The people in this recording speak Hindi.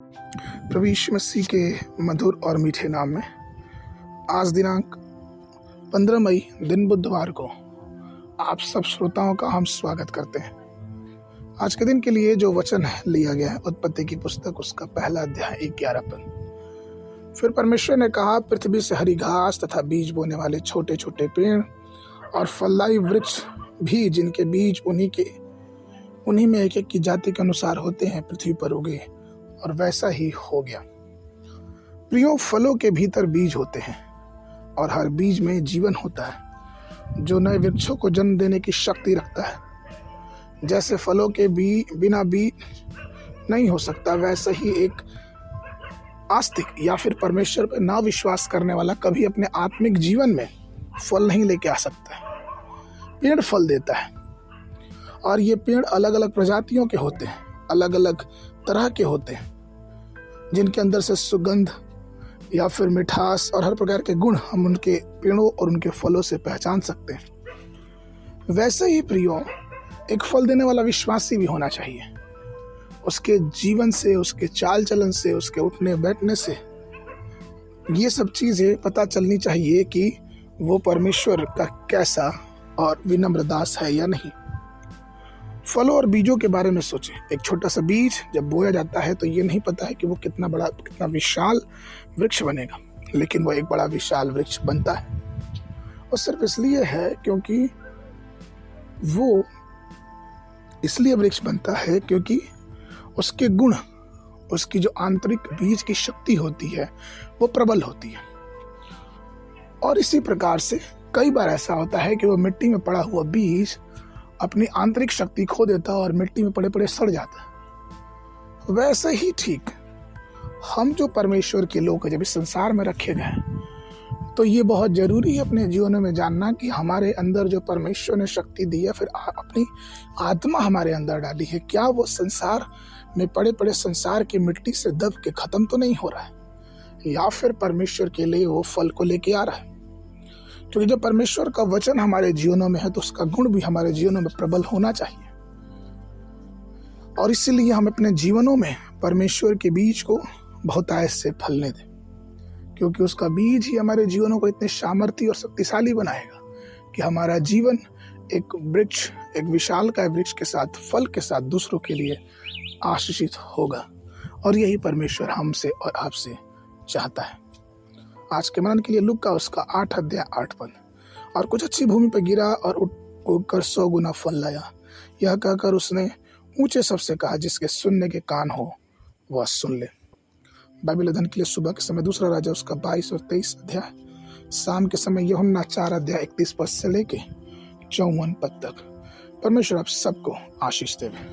प्रभु यीशु मसीह के मधुर और मीठे नाम में आज दिनांक 15 मई दिन बुधवार को आप सब श्रोताओं का हम स्वागत करते हैं। आज के दिन के लिए जो वचन लिया गया है उत्पत्ति की पुस्तक उसका पहला अध्याय 11 पद। फिर परमेश्वर ने कहा, पृथ्वी से हरी घास तथा बीज बोने वाले छोटे छोटे पेड़ और फलदायी वृक्ष भी जिनके बीज उन्हीं में एक की जाति के अनुसार होते हैं पृथ्वी पर उगे, और वैसा ही हो गया। प्रियो, फलों के भीतर बीज होते हैं और हर बीज में जीवन होता है जो नए वृक्षों को जन्म देने की शक्ति रखता है। जैसे फलों के बिना बीज नहीं हो सकता, वैसे ही एक आस्तिक या फिर परमेश्वर पर ना विश्वास करने वाला कभी अपने आत्मिक जीवन में फल नहीं लेके आ सकता। पेड़ फल देता है और ये पेड़ अलग अलग प्रजातियों के होते हैं, अलग अलग तरह के होते हैं, जिनके अंदर से सुगंध या फिर मिठास और हर प्रकार के गुण हम उनके पेड़ों और उनके फलों से पहचान सकते हैं। वैसे ही प्रियो, एक फल देने वाला विश्वासी भी होना चाहिए। उसके जीवन से, उसके चाल चलन से, उसके उठने बैठने से ये सब चीजें पता चलनी चाहिए कि वो परमेश्वर का कैसा और विनम्र दास है या नहीं। फलों और बीजों के बारे में सोचें। एक छोटा सा बीज जब बोया जाता है तो ये नहीं पता है कि वो कितना विशाल वृक्ष बनेगा, लेकिन वो एक बड़ा विशाल वृक्ष बनता है। और सिर्फ इसलिए है क्योंकि वो इसलिए वृक्ष बनता है क्योंकि उसके गुण, उसकी जो आंतरिक बीज की शक्ति होती है वो प्रबल होती है। और इसी प्रकार से कई बार ऐसा होता है कि वो मिट्टी में पड़ा हुआ बीज अपनी आंतरिक शक्ति खो देता है और मिट्टी में पड़े पड़े सड़ जाता है। वैसे ही ठीक हम जो परमेश्वर के लोग जब इस संसार में रखे गए हैं, तो ये बहुत जरूरी है अपने जीवन में जानना कि हमारे अंदर जो परमेश्वर ने शक्ति दी है, फिर अपनी आत्मा हमारे अंदर डाली है, क्या वो संसार में पड़े पड़े संसार की मिट्टी से दब के खत्म तो नहीं हो रहा है, या फिर परमेश्वर के लिए वो फल को लेके आ रहा है। क्योंकि जब परमेश्वर का वचन हमारे जीवनों में है तो उसका गुण भी हमारे जीवनों में प्रबल होना चाहिए। और इसीलिए हम अपने जीवनों में परमेश्वर के बीज को बहुतायत से फलने दें, क्योंकि उसका बीज ही हमारे जीवनों को इतने सामर्थी और शक्तिशाली बनाएगा कि हमारा जीवन एक वृक्ष, एक विशालकाय वृक्ष के साथ, फल के साथ दूसरों के लिए आशीषित होगा। और यही परमेश्वर हमसे और आपसे चाहता है। आज के मनन के लिए लूका उसका 8 अध्याय 8 पद। और कुछ अच्छी भूमि पर गिरा और उगकर 100 गुना फल लाया। यह कहकर उसने ऊंचे सबसे कहा, जिसके सुनने के कान हो वह सुन ले। बाइबल अध्ययन के लिए सुबह के समय दूसरा राजा उसका 22 और 23 अध्याय, शाम के समय यूहन्ना 4 अध्याय 31 पद से लेके 54 पद तक। परमेश्वर आप सबको आशीष देवे।